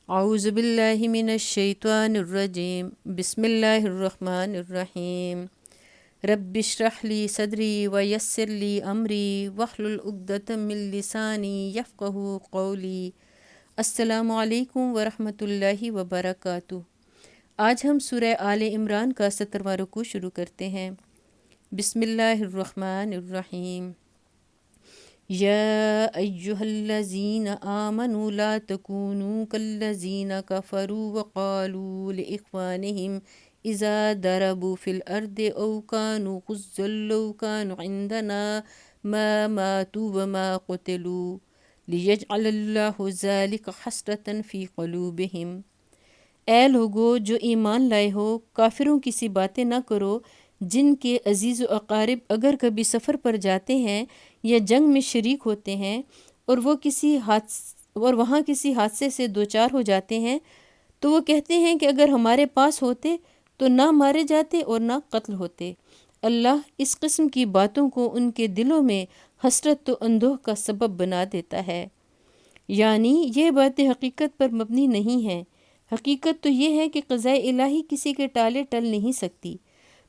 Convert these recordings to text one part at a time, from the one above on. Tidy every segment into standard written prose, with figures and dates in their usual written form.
اعوذ باللہ من الشیطان الرجیم بسم اللہ الرحمن الرحیم رب اشرح لی صدری ویسر لی امری واحلل عقدۃ من لسانی یفقہوا قولی۔ السلام علیکم ورحمۃ اللہ وبرکاتہ۔ آج ہم سورہ آل عمران کا 17واں رکوع شروع کرتے ہیں۔ بسم اللہ الرحمن الرحیم۔ یا ایہا الذین آمنوا لا تکونوا کالذین کفروا وقالوا لإخوانہم اذا ضربوا فی الارض او کانوا غزا لو کانوا عندنا ما ماتوا وما قتلوا لیجعل اللہ ذلک حسرۃ فی قلوبہم۔ اے لوگو جو ایمان لائے ہو، کافروں کی سی باتیں نہ کرو جن کے عزیز و اقارب اگر کبھی سفر پر جاتے ہیں یا جنگ میں شریک ہوتے ہیں اور وہاں کسی حادثے سے دوچار ہو جاتے ہیں تو وہ کہتے ہیں کہ اگر ہمارے پاس ہوتے تو نہ مارے جاتے اور نہ قتل ہوتے۔ اللہ اس قسم کی باتوں کو ان کے دلوں میں حسرت و اندوہ کا سبب بنا دیتا ہے، یعنی یہ باتیں حقیقت پر مبنی نہیں ہیں۔ حقیقت تو یہ ہے کہ قضاء الہی کسی کے ٹالے ٹل نہیں سکتی،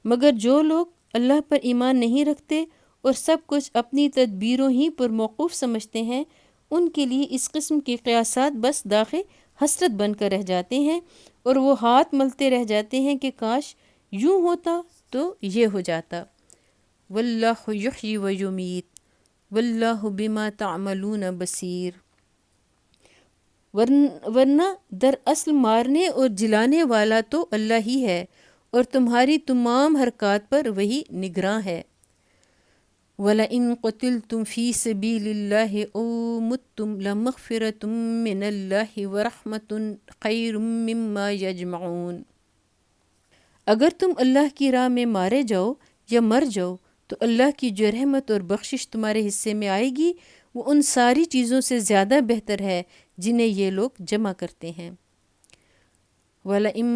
مگر جو لوگ اللہ پر ایمان نہیں رکھتے اور سب کچھ اپنی تدبیروں ہی پر موقوف سمجھتے ہیں، ان کے لیے اس قسم کے قیاسات بس داغ حسرت بن کر رہ جاتے ہیں، اور وہ ہاتھ ملتے رہ جاتے ہیں کہ کاش یوں ہوتا تو یہ ہو جاتا۔ واللہ یحیی و یمیت واللہ بما تعملون بصیر۔ ورنہ دراصل مارنے اور جلانے والا تو اللہ ہی ہے اور تمہاری تمام حرکات پر وہی نگراں ہے۔ وَلَئِن قُتِلْتُمْ فِي سَبِيلِ اللَّهِ أَوْ مُتُّمْ لَمَغْفِرَةٌ مِّنَ اللَّهِ وَرَحْمَةٌ خَيْرٌ مِّمَّا يَجْمَعُونَ۔ اگر تم اللہ کی راہ میں مارے جاؤ یا مر جاؤ تو اللہ کی جو رحمت اور بخشش تمہارے حصے میں آئے گی وہ ان ساری چیزوں سے زیادہ بہتر ہے جنہیں یہ لوگ جمع کرتے ہیں۔ وَلَئِن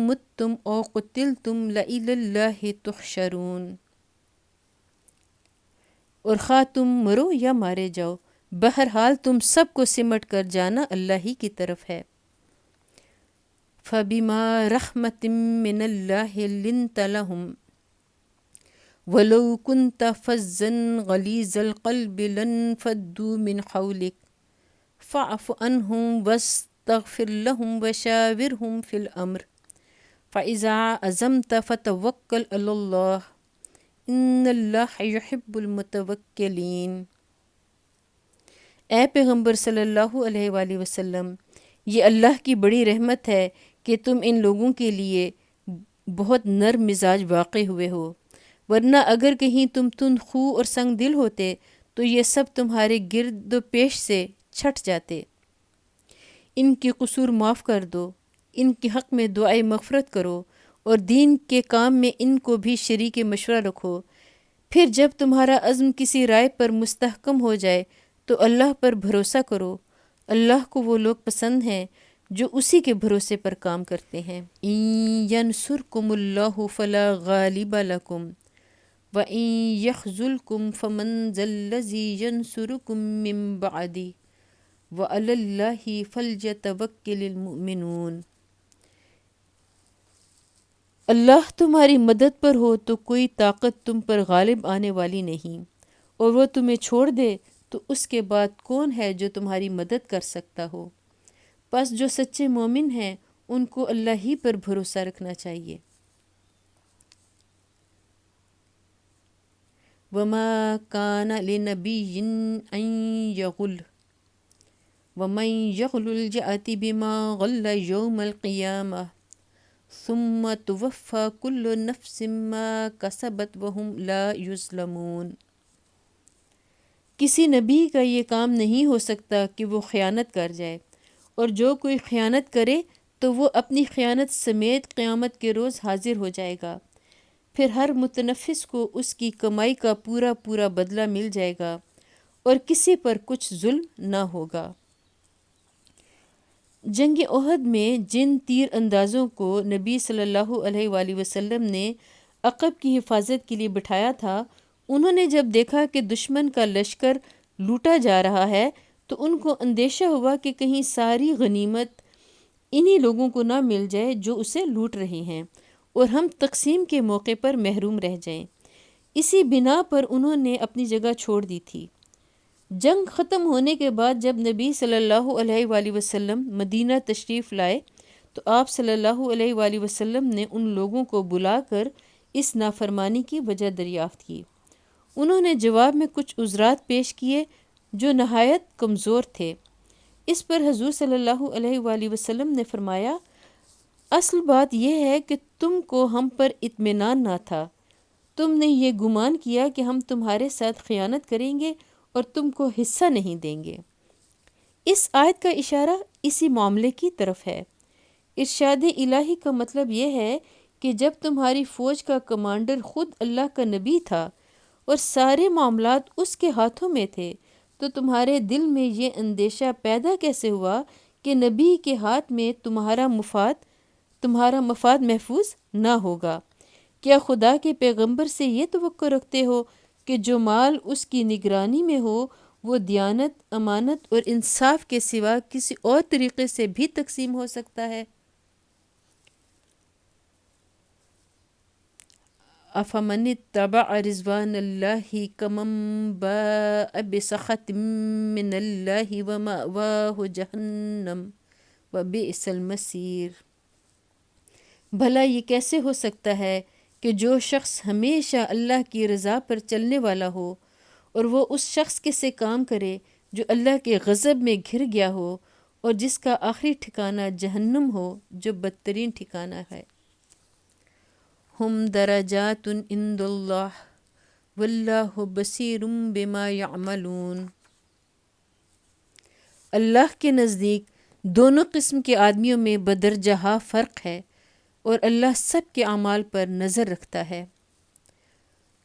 مُتُّمْ أَوْ قُتِلْتُمْ لَإِلَى اللَّهِ تُحْشَرُونَ۔ اور خواہ تم مرو یا مارے جاؤ، بہرحال تم سب کو سمٹ کر جانا اللہ ہی کی طرف ہے۔ فَبِمَا رَحْمَةٍ مِّنَ اللَّهِ لِنْتَ لَهُمْ وَلَوْ كُنْتَ فَظًّا غَلِيظَ الْقَلْبِ لَانفَضُّوا مِنْ حَوْلِكَ فَاعْفُ عَنْهُمْ وَاسْتَغْفِرْ لَهُمْ وَشَاوِرْهُمْ فِي الْأَمْرِ فَإِذَا عَزَمْتَ فَتَوَكَّلْ عَلَى اللَّهِ ان اللہ یحب المتوکلین۔ اے پیغمبر صلی اللہ علیہ وآلہ وسلم، یہ اللہ کی بڑی رحمت ہے کہ تم ان لوگوں کے لیے بہت نرم مزاج واقع ہوئے ہو، ورنہ اگر کہیں تم تند خو اور سنگ دل ہوتے تو یہ سب تمہارے گرد و پیش سے چھٹ جاتے۔ ان کے قصور معاف کر دو، ان کے حق میں دعائے مغفرت کرو اور دین کے کام میں ان کو بھی شریک مشورہ رکھو۔ پھر جب تمہارا عزم کسی رائے پر مستحکم ہو جائے تو اللہ پر بھروسہ کرو۔ اللہ کو وہ لوگ پسند ہیں جو اسی کے بھروسے پر کام کرتے ہیں۔ ان ینصرکم اللہ فلا غالب لکم وان یخذلکم فمن ذا الذی ینصرکم من بعدہ وعلی اللہ فلیتوکل المؤمنون۔ اللہ تمہاری مدد پر ہو تو کوئی طاقت تم پر غالب آنے والی نہیں، اور وہ تمہیں چھوڑ دے تو اس کے بعد کون ہے جو تمہاری مدد کر سکتا ہو؟ پس جو سچے مومن ہیں ان کو اللہ ہی پر بھروسہ رکھنا چاہیے۔ وما کان لنبی ان یغل ومن یغل یأتی بما غل یوم القیامہ ثم توفی کل نفس ما کسبت وہم لا یظلمون۔ کسی نبی کا یہ کام نہیں ہو سکتا کہ وہ خیانت کر جائے، اور جو کوئی خیانت کرے تو وہ اپنی خیانت سمیت قیامت کے روز حاضر ہو جائے گا، پھر ہر متنفس کو اس کی کمائی کا پورا پورا بدلہ مل جائے گا اور کسی پر کچھ ظلم نہ ہوگا۔ جنگ احد میں جن تیر اندازوں کو نبی صلی اللہ علیہ وآلہ وسلم نے عقب کی حفاظت کے لیے بٹھایا تھا، انہوں نے جب دیکھا کہ دشمن کا لشکر لوٹا جا رہا ہے تو ان کو اندیشہ ہوا کہ کہیں ساری غنیمت انہی لوگوں کو نہ مل جائے جو اسے لوٹ رہے ہیں، اور ہم تقسیم کے موقع پر محروم رہ جائیں۔ اسی بنا پر انہوں نے اپنی جگہ چھوڑ دی تھی۔ جنگ ختم ہونے کے بعد جب نبی صلی اللہ علیہ وآلہ وسلم مدینہ تشریف لائے تو آپ صلی اللہ علیہ وآلہ وسلم نے ان لوگوں کو بلا کر اس نافرمانی کی وجہ دریافت کی۔ انہوں نے جواب میں کچھ عذرات پیش کیے جو نہایت کمزور تھے۔ اس پر حضور صلی اللہ علیہ وآلہ وسلم نے فرمایا، اصل بات یہ ہے کہ تم کو ہم پر اطمینان نہ تھا، تم نے یہ گمان کیا کہ ہم تمہارے ساتھ خیانت کریں گے اور تم کو حصہ نہیں دیں گے۔ اس آیت کا اشارہ اسی معاملے کی طرف ہے۔ ارشاد الہی کا مطلب یہ ہے کہ جب تمہاری فوج کا کمانڈر خود اللہ کا نبی تھا اور سارے معاملات اس کے ہاتھوں میں تھے، تو تمہارے دل میں یہ اندیشہ پیدا کیسے ہوا کہ نبی کے ہاتھ میں تمہارا مفاد محفوظ نہ ہوگا؟ کیا خدا کے پیغمبر سے یہ توقع رکھتے ہو کہ جو مال اس کی نگرانی میں ہو وہ دیانت، امانت اور انصاف کے سوا کسی اور طریقے سے بھی تقسیم ہو سکتا ہے؟ افمن اتبع رضوان اللہ کمن باء بسخط من اللہ ومأواہ جہنم وبئس المصیر۔ بھلا یہ کیسے ہو سکتا ہے کہ جو شخص ہمیشہ اللہ کی رضا پر چلنے والا ہو اور وہ اس شخص کے سے کام کرے جو اللہ کے غضب میں گھر گیا ہو اور جس کا آخری ٹھکانہ جہنم ہو جو بدترین ٹھکانہ ہے۔ ہم درجات عند اللہ واللہ بصیر بما یعملون۔ اللہ کے نزدیک دونوں قسم کے آدمیوں میں بدرجہ فرق ہے اور اللہ سب کے اعمال پر نظر رکھتا ہے۔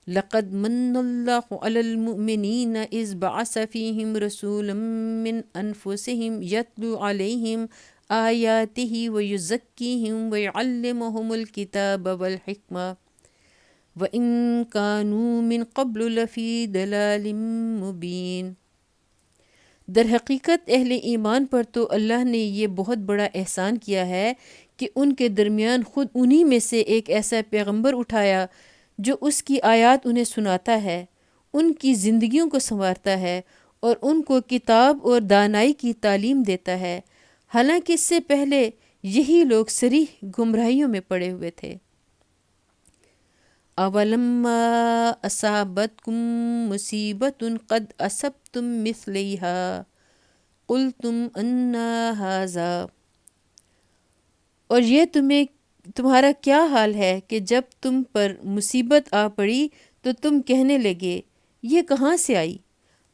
لقد من اللہ علی المؤمنین اذ بعث فیہم رسولا من انفسہم یتلو علیہم آیاتہ ویزکیہم ویعلمہم الکتاب والحکمہ وإن كانوا من قبل لفی ضلال مبین۔ در حقیقت اہل ایمان پر تو اللہ نے یہ بہت بڑا احسان کیا ہے کہ ان کے درمیان خود انہی میں سے ایک ایسا پیغمبر اٹھایا جو اس کی آیات انہیں سناتا ہے، ان کی زندگیوں کو سنوارتا ہے اور ان کو کتاب اور دانائی کی تعلیم دیتا ہے، حالانکہ اس سے پہلے یہی لوگ صریح گمراہیوں میں پڑے ہوئے تھے۔ اولما اصابتکم مصیبۃ قد اصبتم مثلیہا قلتم انا ھذا۔ اور یہ تمہارا کیا حال ہے کہ جب تم پر مصیبت آ پڑی تو تم کہنے لگے یہ کہاں سے آئی،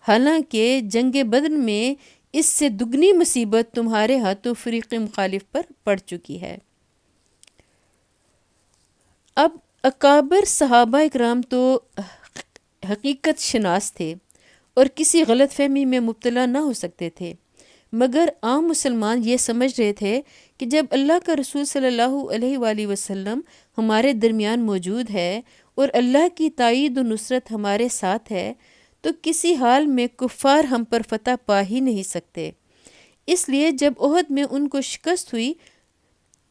حالانکہ جنگ بدر میں اس سے دگنی مصیبت تمہارے ہاتھوں فریق مخالف پر پڑ چکی ہے۔ اب اکابر صحابہ اکرام تو حقیقت شناس تھے اور کسی غلط فہمی میں مبتلا نہ ہو سکتے تھے، مگر عام مسلمان یہ سمجھ رہے تھے کہ جب اللہ کا رسول صلی اللہ علیہ وآلہ وسلم ہمارے درمیان موجود ہے اور اللہ کی تائید و نصرت ہمارے ساتھ ہے تو کسی حال میں کفار ہم پر فتح پا ہی نہیں سکتے۔ اس لیے جب احد میں ان کو شکست ہوئی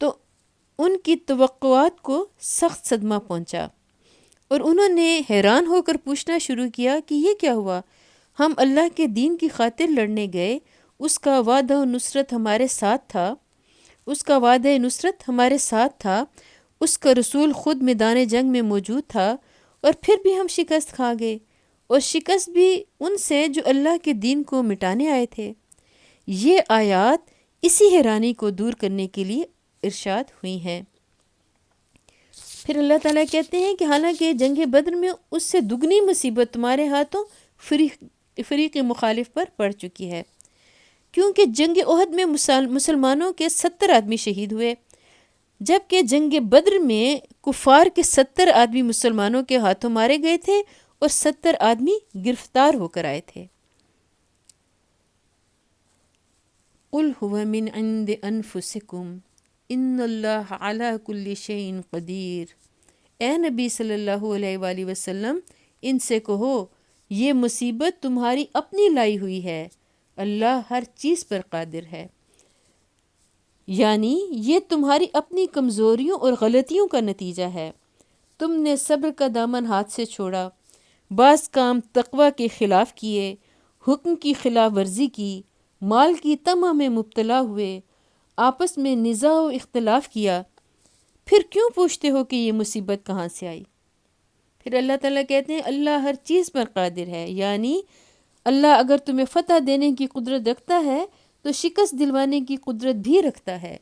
تو ان کی توقعات کو سخت صدمہ پہنچا اور انہوں نے حیران ہو کر پوچھنا شروع کیا کہ یہ کیا ہوا؟ ہم اللہ کے دین کی خاطر لڑنے گئے، اس کا وعدہ نصرت ہمارے ساتھ تھا، اس کا رسول خود میدان جنگ میں موجود تھا، اور پھر بھی ہم شکست کھا گئے، اور شکست بھی ان سے جو اللہ کے دین کو مٹانے آئے تھے۔ یہ آیات اسی حیرانی کو دور کرنے کے لیے ارشاد ہوئی ہیں۔ پھر اللہ تعالیٰ کہتے ہیں کہ حالانکہ جنگ بدر میں اس سے دگنی مصیبت تمہارے ہاتھوں فریق مخالف پر پڑ چکی ہے، کیونکہ جنگ احد میں مسلمانوں کے 70 آدمی شہید ہوئے، جبکہ جنگ بدر میں کفار کے 70 آدمی مسلمانوں کے ہاتھوں مارے گئے تھے اور 70 آدمی گرفتار ہو کر آئے تھے۔ قُلْ هُوَ مِنْ عِنْدِ أَنفُسِكُمْ إِنَّ اللَّهَ عَلَى كُلِّ شَيْءٍ قَدِيرٌ۔ اے نبی صلی اللہ علیہ وآلہ وسلم، ان سے کہو یہ مصیبت تمہاری اپنی لائی ہوئی ہے، اللہ ہر چیز پر قادر ہے۔ یعنی یہ تمہاری اپنی کمزوریوں اور غلطیوں کا نتیجہ ہے۔ تم نے صبر کا دامن ہاتھ سے چھوڑا، بعض کام تقوی کے خلاف کیے، حکم کی خلاف ورزی کی، مال کی طمع میں مبتلا ہوئے، آپس میں نزاع و اختلاف کیا، پھر کیوں پوچھتے ہو کہ یہ مصیبت کہاں سے آئی؟ پھر اللہ تعالیٰ کہتے ہیں اللہ ہر چیز پر قادر ہے، یعنی اللہ اگر تمہیں فتح دینے کی قدرت رکھتا ہے تو شکست دلوانے کی قدرت بھی رکھتا ہے۔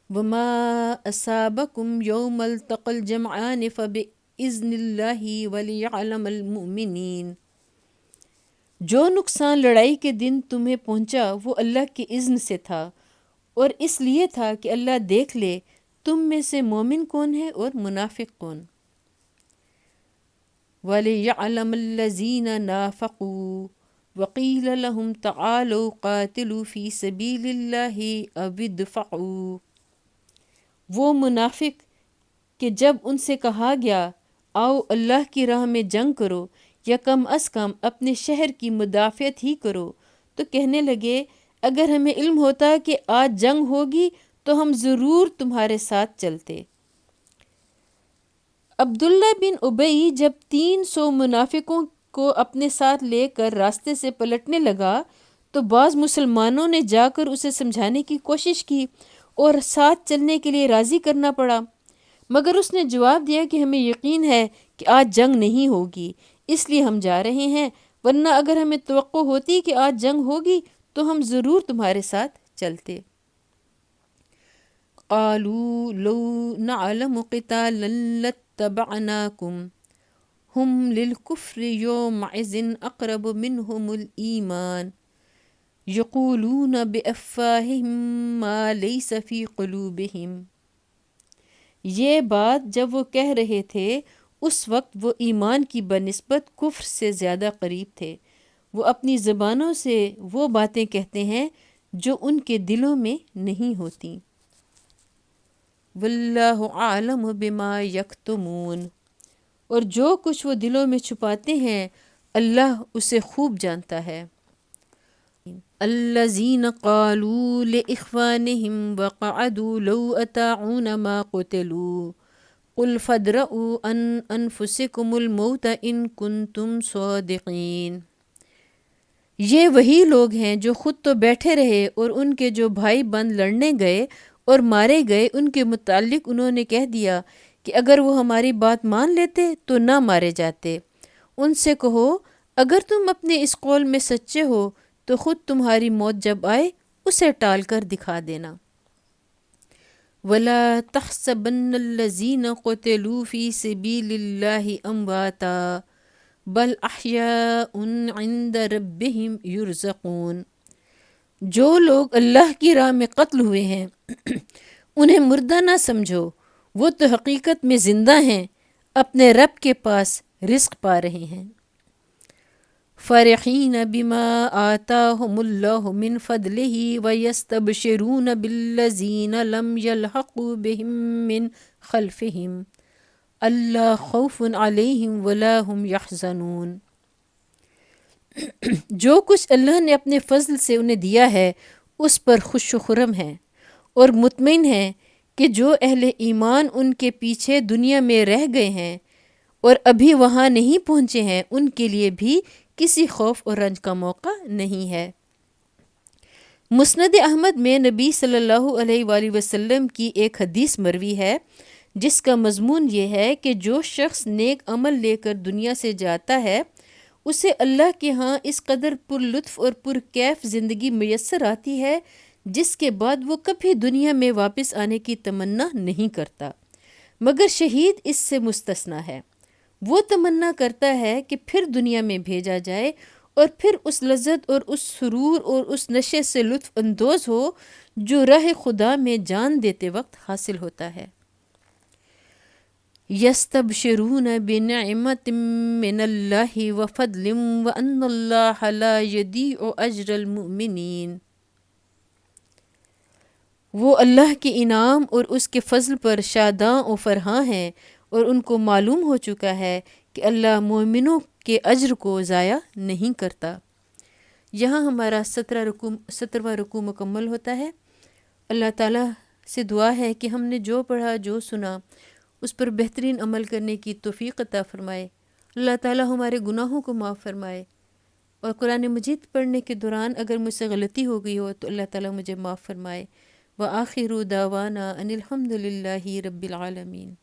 وَمَا أَصَابَكُمْ يَوْمَ الْتَقَى الْجَمْعَانِ فَبِإِذْنِ اللَّهِ وَلِيَعْلَمَ الْمُؤْمِنِينَ۔ جو نقصان لڑائی کے دن تمہیں پہنچا وہ اللہ کے اذن سے تھا، اور اس لیے تھا کہ اللہ دیکھ لے تم میں سے مومن کون ہے اور منافق کون۔ وَلِيَعْلَمَ الَّذِينَ نَافَقُوا وَقِيلَ لَهُمْ تَعَالَوْا قَاتِلُوا فِي سَبِيلِ اللَّهِ أَوِ ادْفَعُوا۔ وہ منافق کہ جب ان سے کہا گیا آؤ اللہ کی راہ میں جنگ کرو یا کم از کم اپنے شہر کی مدافعت ہی کرو، تو کہنے لگے اگر ہمیں علم ہوتا کہ آج جنگ ہوگی تو ہم ضرور تمہارے ساتھ چلتے۔ عبداللہ بن ابی جب 300 منافقوں کو اپنے ساتھ لے کر راستے سے پلٹنے لگا تو بعض مسلمانوں نے جا کر اسے سمجھانے کی کوشش کی اور ساتھ چلنے کے لیے راضی کرنا پڑا، مگر اس نے جواب دیا کہ ہمیں یقین ہے کہ آج جنگ نہیں ہوگی، اس لیے ہم جا رہے ہیں، ورنہ اگر ہمیں توقع ہوتی کہ آج جنگ ہوگی تو ہم ضرور تمہارے ساتھ چلتے۔ قالوا لو نعلم قتالا لاتبعناكم هم للكفر يومئذ اقرب منهم الایمان یقولون بافواہہم ما لیس فی قلوبہم۔ یہ بات جب وہ کہہ رہے تھے اس وقت وہ ایمان کی بنسبت کفر سے زیادہ قریب تھے، وہ اپنی زبانوں سے وہ باتیں کہتے ہیں جو ان کے دلوں میں نہیں ہوتی۔ واللہ اعلم بما یکتمون، اور جو کچھ وہ دلوں میں چھپاتے ہیں اللہ اسے خوب جانتا ہے۔ الذین قالوا لاخوانہم وقعدوا لو اطاعونا ما قتلوا قل فادرؤوا عن انفسکم الموت ان کنتم صادقین۔ یہ وہی لوگ ہیں جو خود تو بیٹھے رہے اور ان کے جو بھائی بند لڑنے گئے اور مارے گئے ان کے متعلق انہوں نے کہہ دیا کہ اگر وہ ہماری بات مان لیتے تو نہ مارے جاتے۔ ان سے کہو اگر تم اپنے اس قول میں سچے ہو تو خود تمہاری موت جب آئے اسے ٹال کر دکھا دینا۔ وَلَا تَحْسَبَنَّ الَّذِينَ قُتِلُوا فِي سَبِيلِ اللَّهِ أَمْوَاتًا بَلْ أَحْيَاءٌ عِندَ رَبِّهِمْ يُرْزَقُونَ۔ جو لوگ اللہ کی راہ میں قتل ہوئے ہیں انہیں مردہ نہ سمجھو، وہ تو حقیقت میں زندہ ہیں، اپنے رب کے پاس رزق پا رہے ہیں۔ فرحین بما آتاہم اللہ من فضلہ ویستبشرون بالذین لم یلحقوا بہم من خلفہم الا خوف علیہم ولا ہم یحزنون۔ جو کچھ اللہ نے اپنے فضل سے انہیں دیا ہے اس پر خوش و خرم ہیں اور مطمئن ہیں کہ جو اہل ایمان ان کے پیچھے دنیا میں رہ گئے ہیں اور ابھی وہاں نہیں پہنچے ہیں ان کے لیے بھی کسی خوف اور رنج کا موقع نہیں ہے۔ مسند احمد میں نبی صلی اللہ علیہ وآلہ وسلم کی ایک حدیث مروی ہے جس کا مضمون یہ ہے کہ جو شخص نیک عمل لے کر دنیا سے جاتا ہے اسے اللہ کے ہاں اس قدر پر لطف اور پر کیف زندگی میسر آتی ہے جس کے بعد وہ کبھی دنیا میں واپس آنے کی تمنا نہیں کرتا، مگر شہید اس سے مستثنیٰ ہے۔ وہ تمنا کرتا ہے کہ پھر دنیا میں بھیجا جائے اور پھر اس لذت اور اس سرور اور اس نشے سے لطف اندوز ہو جو راہ خدا میں جان دیتے وقت حاصل ہوتا ہے۔ یستبشرون بنعمت من اللہ وفضل وان اللہ لا یضیع اجر المؤمنین۔ وہ اللہ کے انعام اور اس کے فضل پر شاداں و فرحاں ہیں اور ان کو معلوم ہو چکا ہے کہ اللہ مومنوں کے اجر کو ضائع نہیں کرتا۔ یہاں ہمارا 17واں رکوع مکمل ہوتا ہے۔ اللہ تعالیٰ سے دعا ہے کہ ہم نے جو پڑھا جو سنا اس پر بہترین عمل کرنے کی توفیق عطا فرمائے۔ اللہ تعالیٰ ہمارے گناہوں کو معاف فرمائے، اور قرآن مجید پڑھنے کے دوران اگر مجھ سے غلطی ہو گئی ہو تو اللہ تعالیٰ مجھے معاف فرمائے۔ وآخر دعوانا ان الحمد للہ رب العالمین۔